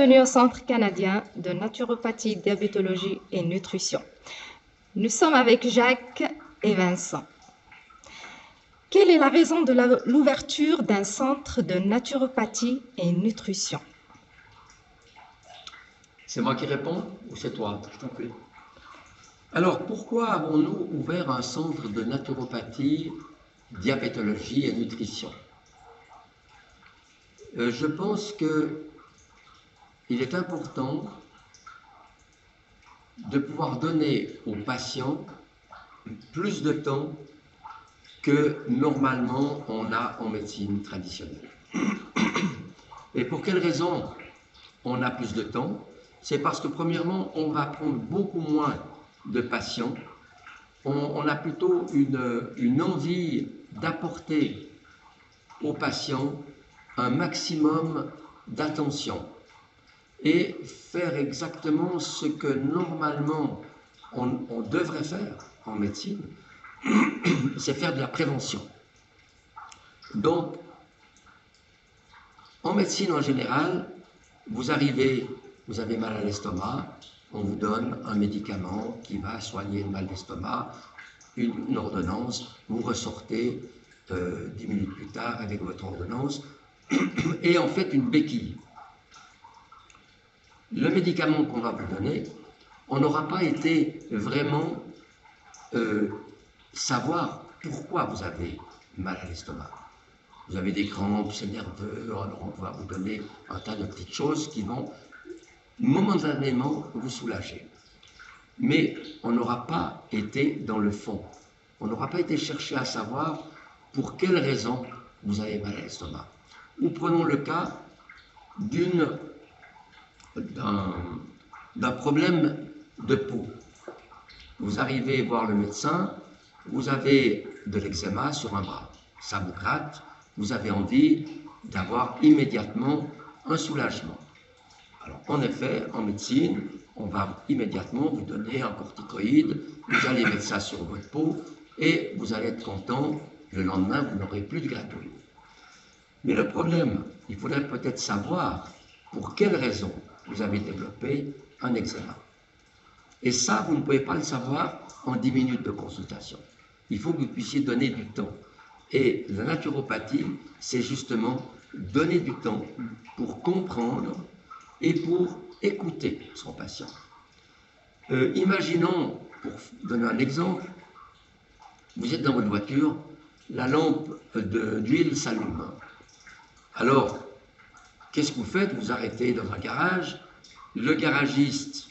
Bienvenue au Centre canadien de naturopathie, diabétologie et nutrition. Nous sommes avec Jacques et Vincent. Quelle est la raison de l'ouverture d'un centre de naturopathie et nutrition? C'est moi qui réponds ou c'est toi? Je t'en prie. Alors, pourquoi avons-nous ouvert un centre de naturopathie, diabétologie et nutrition? Je pense qu'il est important de pouvoir donner aux patients plus de temps que normalement on a en médecine traditionnelle. Et pour quelle raison on a plus de temps? C'est parce que premièrement, on va prendre beaucoup moins de patients. On a plutôt une envie d'apporter aux patients un maximum d'attention et faire exactement ce que normalement on devrait faire en médecine, c'est faire de la prévention. Donc, en médecine en général, vous arrivez, vous avez mal à l'estomac, on vous donne un médicament qui va soigner le mal d'estomac, une ordonnance, vous ressortez 10 minutes plus tard avec votre ordonnance et en fait une béquille. Le médicament qu'on va vous donner, on n'aura pas été vraiment savoir pourquoi vous avez mal à l'estomac. Vous avez des crampes, c'est nerveux, alors on va vous donner un tas de petites choses qui vont momentanément vous soulager. Mais on n'aura pas été dans le fond. On n'aura pas été chercher à savoir pour quelle raison vous avez mal à l'estomac. Ou prenons le cas d'un problème de peau. Vous arrivez voir le médecin, vous avez de l'eczéma sur un bras. Ça vous gratte, vous avez envie d'avoir immédiatement un soulagement. Alors, en effet, en médecine, on va immédiatement vous donner un corticoïde, vous allez mettre ça sur votre peau et vous allez être content, le lendemain, vous n'aurez plus de gratouille. Mais le problème, il faudrait peut-être savoir pour quelle raison vous avez développé un eczéma. Et ça, vous ne pouvez pas le savoir en 10 minutes de consultation. Il faut que vous puissiez donner du temps. Et la naturopathie, c'est justement donner du temps pour comprendre et pour écouter son patient. Imaginons, pour donner un exemple, vous êtes dans votre voiture, la lampe d'huile s'allume. Alors, qu'est-ce que vous faites? Vous arrêtez dans un garage, le garagiste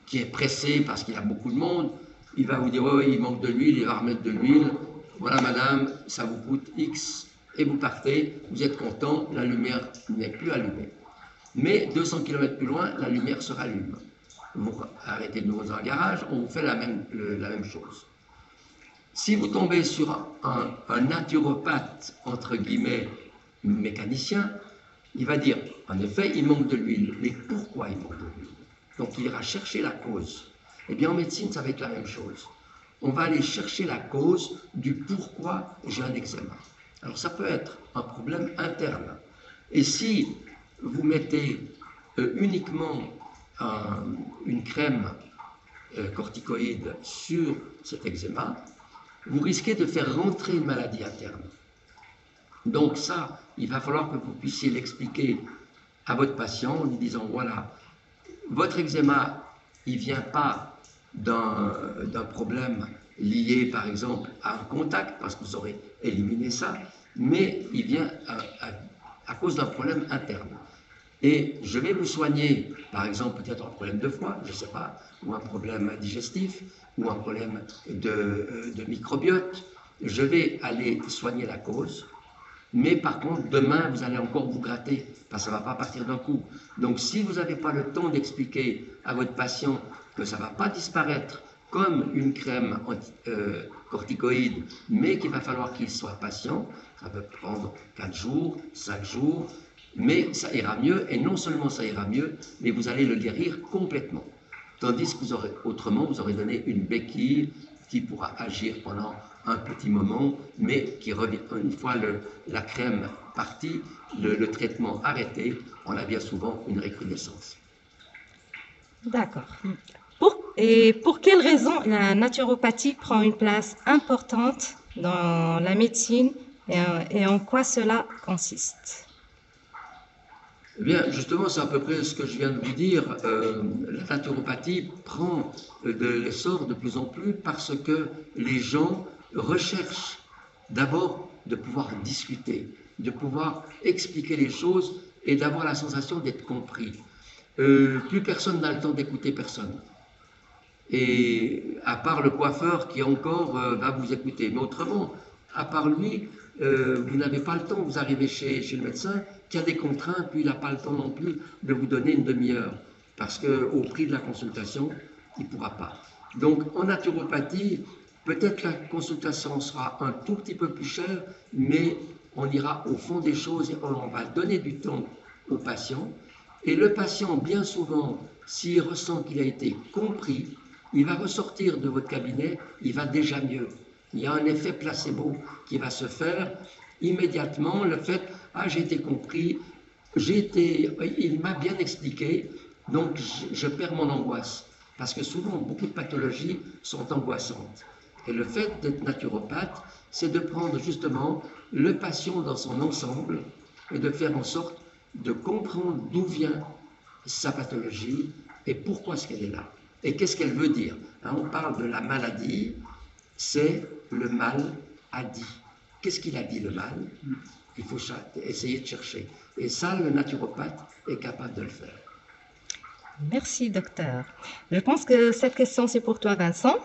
qui est pressé parce qu'il y a beaucoup de monde, il va vous dire oh, il manque de l'huile, il va remettre de l'huile. Voilà madame, ça vous coûte X et vous partez, vous êtes content, la lumière n'est plus allumée. Mais 200 km plus loin, la lumière se rallume. Vous arrêtez de nouveau dans un garage, on vous fait la même chose. Si vous tombez sur un naturopathe, entre guillemets, mécanicien, il va dire, en effet, il manque de l'huile. Mais pourquoi il manque de l'huile? Donc il ira chercher la cause. Eh bien en médecine, ça va être la même chose. On va aller chercher la cause du pourquoi j'ai un eczéma. Alors ça peut être un problème interne. Et si vous mettez uniquement une crème corticoïde sur cet eczéma, vous risquez de faire rentrer une maladie interne. Donc ça, il va falloir que vous puissiez l'expliquer à votre patient en lui disant, voilà, votre eczéma, il ne vient pas d'un problème lié par exemple à un contact, parce que vous aurez éliminé ça, mais il vient à cause d'un problème interne. Et je vais vous soigner, par exemple, peut-être un problème de foie, je ne sais pas, ou un problème digestif, ou un problème de microbiote. Je vais aller soigner la cause, mais par contre, demain, vous allez encore vous gratter, parce que ça ne va pas partir d'un coup. Donc, si vous n'avez pas le temps d'expliquer à votre patient que ça ne va pas disparaître comme une crème corticoïde, mais qu'il va falloir qu'il soit patient, ça peut prendre 4 jours, 5 jours, mais ça ira mieux, et non seulement ça ira mieux, mais vous allez le guérir complètement. Tandis que autrement, vous aurez donné une béquille, qui pourra agir pendant un petit moment, mais qui revient, une fois la crème partie, le traitement arrêté, on a bien souvent une recrudescence. D'accord. Et pour quelles raisons la naturopathie prend une place importante dans la médecine et en quoi cela consiste? Eh bien, justement, c'est à peu près ce que je viens de vous dire. La naturopathie prend de l'essor de plus en plus parce que les gens recherchent d'abord de pouvoir discuter, de pouvoir expliquer les choses et d'avoir la sensation d'être compris. Plus personne n'a le temps d'écouter personne. Et à part le coiffeur qui encore va vous écouter. Mais autrement, à part lui, vous n'avez pas le temps. Vous arrivez chez le médecin qui a des contraintes, puis il n'a pas le temps non plus de vous donner une demi-heure. Parce qu'au prix de la consultation, il ne pourra pas. Donc en naturopathie, peut-être la consultation sera un tout petit peu plus chère, mais on ira au fond des choses et on va donner du temps au patient. Et le patient, bien souvent, s'il ressent qu'il a été compris, il va ressortir de votre cabinet, il va déjà mieux. Il y a un effet placebo qui va se faire immédiatement, le fait « Ah, j'ai été compris, il m'a bien expliqué, donc je perds mon angoisse. » Parce que souvent, beaucoup de pathologies sont angoissantes. Et le fait d'être naturopathe, c'est de prendre justement le patient dans son ensemble et de faire en sorte de comprendre d'où vient sa pathologie et pourquoi est-ce qu'elle est là. Et qu'est-ce qu'elle veut dire? On parle de la maladie, c'est le mal a dit. Qu'est-ce qu'il a dit le mal? Il faut essayer de chercher. Et ça, le naturopathe est capable de le faire. Merci, docteur. Je pense que cette question, c'est pour toi, Vincent.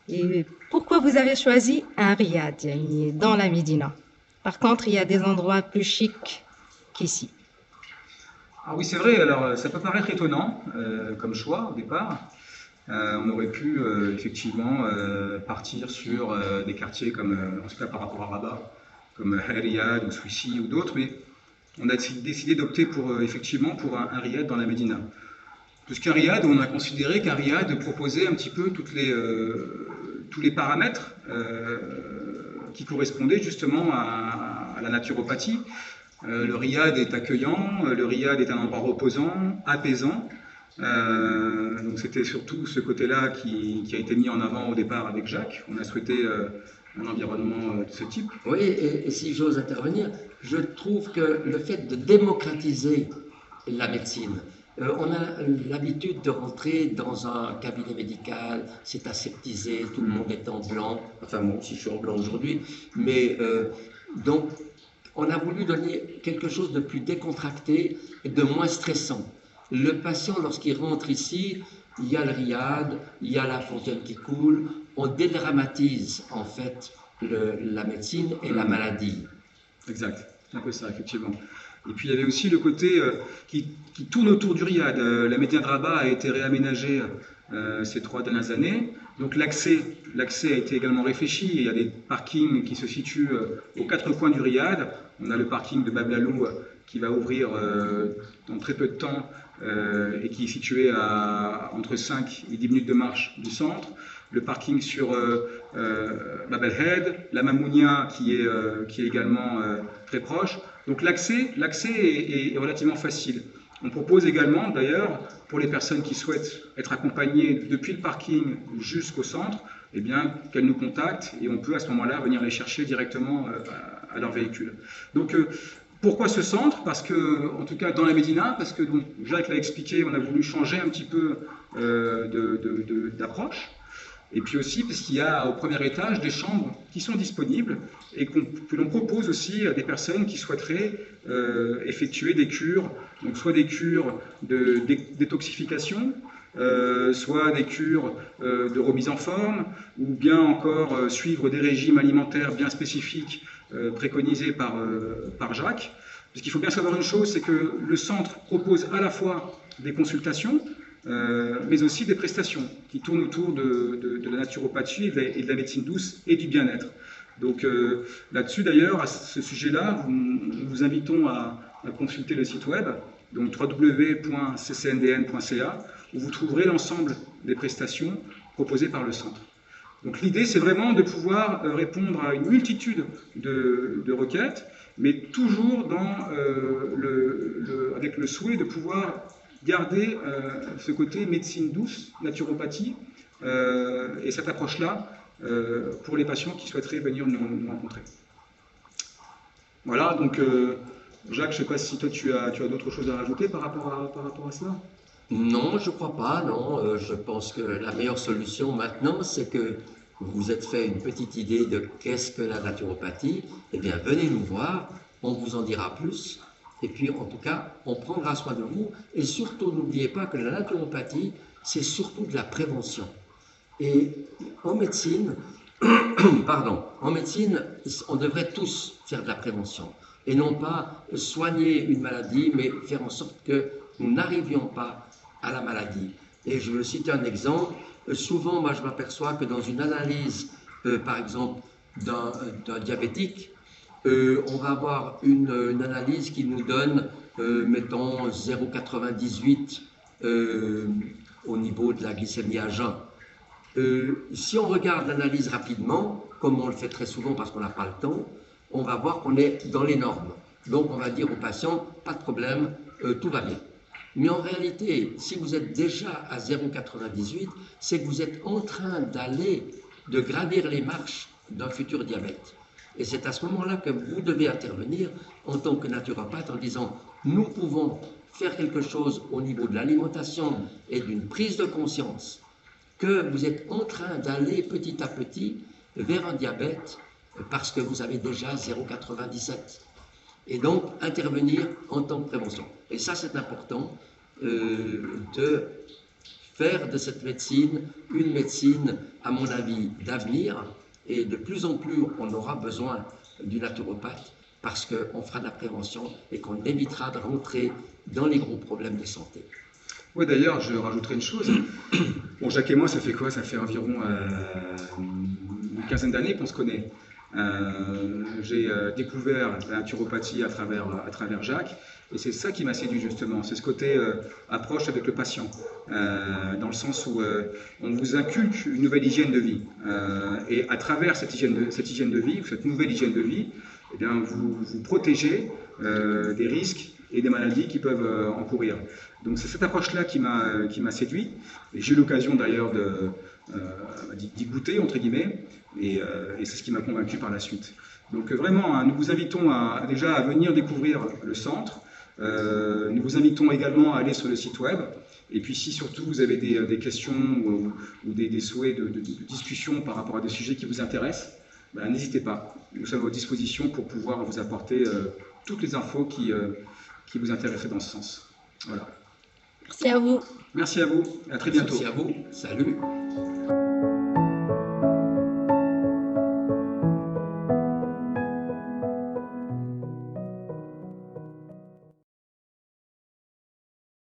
Et pourquoi vous avez choisi un riad dans la Médina? Par contre, il y a des endroits plus chics qu'ici. Ah oui, c'est vrai. Alors, ça peut paraître étonnant comme choix au départ. On aurait pu effectivement partir sur des quartiers comme, en tout cas par rapport à Rabat, comme Riyad ou Souissi ou d'autres, mais on a décidé d'opter pour effectivement pour un riad dans la Médina. Puisqu'un riad, on a considéré qu'un riad proposait un petit peu tous les paramètres qui correspondaient justement à la naturopathie. Le riad est accueillant, le riad est un endroit reposant, apaisant. Donc c'était surtout ce côté-là qui a été mis en avant au départ avec Jacques. On a souhaité un environnement de ce type. Oui, et si j'ose intervenir, je trouve que le fait de démocratiser la médecine, on a l'habitude de rentrer dans un cabinet médical, c'est aseptisé, tout le monde est en blanc, enfin moi aussi je suis en blanc aujourd'hui, mais donc on a voulu donner quelque chose de plus décontracté et de moins stressant. Le patient, lorsqu'il rentre ici, il y a le riad, il y a la fontaine qui coule, on dédramatise en fait la médecine et la maladie. Exact, c'est un peu ça, effectivement. Et puis il y avait aussi le côté qui tourne autour du riad. La Médina de Rabat a été réaménagée ces 3 dernières années. Donc l'accès a été également réfléchi. Il y a des parkings qui se situent aux 4 coins du riad. On a le parking de Bablalou qui va ouvrir dans très peu de temps et qui est situé à entre 5 et 10 minutes de marche du centre. Le parking sur Bab el-Had, la Mamounia qui est également très proche. Donc l'accès est relativement facile. On propose également d'ailleurs pour les personnes qui souhaitent être accompagnées depuis le parking jusqu'au centre, eh bien qu'elles nous contactent et on peut à ce moment-là venir les chercher directement à leur véhicule. Donc pourquoi ce centre? Parce que, en tout cas dans la Médina, parce que donc, Jacques l'a expliqué, on a voulu changer un petit peu d'approche. Et puis aussi parce qu'il y a au premier étage des chambres qui sont disponibles et que l'on propose aussi à des personnes qui souhaiteraient effectuer des cures, donc soit des cures de détoxification, soit des cures de remise en forme, ou bien encore suivre des régimes alimentaires bien spécifiques préconisés par Jacques. Parce qu'il faut bien savoir une chose, c'est que le centre propose à la fois des consultations, mais aussi des prestations qui tournent autour de la naturopathie et de la médecine douce et du bien-être. Donc là-dessus d'ailleurs, à ce sujet-là, nous vous invitons à consulter le site web, donc www.ccndn.ca, où vous trouverez l'ensemble des prestations proposées par le centre. Donc l'idée, c'est vraiment de pouvoir répondre à une multitude de requêtes, mais toujours avec le souhait de pouvoir garder ce côté médecine douce, naturopathie, et cette approche-là pour les patients qui souhaiteraient venir nous rencontrer. Voilà, donc Jacques, je ne sais pas si toi tu as d'autres choses à rajouter par rapport à cela. Non, je crois pas, non. Je pense que la meilleure solution maintenant, c'est que vous vous êtes fait une petite idée de qu'est-ce que la naturopathie. Eh bien, venez nous voir, on vous en dira plus. Et puis, en tout cas, on prendra soin de vous. Et surtout, n'oubliez pas que la naturopathie, c'est surtout de la prévention. Et en médecine, en médecine, on devrait tous faire de la prévention. Et non pas soigner une maladie, mais faire en sorte que nous n'arrivions pas à la maladie. Et je veux citer un exemple. Souvent, moi, je m'aperçois que dans une analyse, par exemple, d'un diabétique, on va avoir une analyse qui nous donne, mettons, 0,98 au niveau de la glycémie à jeun. Si on regarde l'analyse rapidement, comme on le fait très souvent parce qu'on n'a pas le temps, on va voir qu'on est dans les normes. Donc, on va dire au patient, pas de problème, tout va bien. Mais en réalité, si vous êtes déjà à 0,98, c'est que vous êtes en train de gravir les marches d'un futur diabète. Et c'est à ce moment-là que vous devez intervenir en tant que naturopathe en disant « Nous pouvons faire quelque chose au niveau de l'alimentation et d'une prise de conscience que vous êtes en train d'aller petit à petit vers un diabète parce que vous avez déjà 0,97. » Et donc, intervenir en tant que prévention. Et ça, c'est important de faire de cette médecine une médecine, à mon avis, d'avenir. Et de plus en plus, on aura besoin du naturopathe parce qu'on fera de la prévention et qu'on évitera de rentrer dans les gros problèmes de santé. Oui, d'ailleurs, je rajouterai une chose. Bon, Jacques et moi, ça fait quoi? Ça fait environ une quinzaine d'années qu'on se connaît. J'ai découvert la naturopathie à travers Jacques, et c'est ça qui m'a séduit justement, c'est ce côté approche avec le patient, dans le sens où on vous inculque une nouvelle hygiène de vie, et à travers cette hygiène de vie, cette nouvelle hygiène de vie, eh bien, vous protégez des risques et des maladies qui peuvent encourir. Donc c'est cette approche-là qui m'a séduit, et j'ai eu l'occasion d'ailleurs d'y goûter, entre guillemets, et c'est ce qui m'a convaincu par la suite. Donc vraiment, nous vous invitons déjà à venir découvrir le centre, nous vous invitons également à aller sur le site web, et puis si surtout vous avez des questions ou des souhaits de discussion par rapport à des sujets qui vous intéressent, ben, n'hésitez pas, nous sommes à votre disposition pour pouvoir vous apporter toutes les infos qui vous intéressent dans ce sens. Voilà. Merci à vous. Merci à vous, à très bientôt. Merci à vous, salut.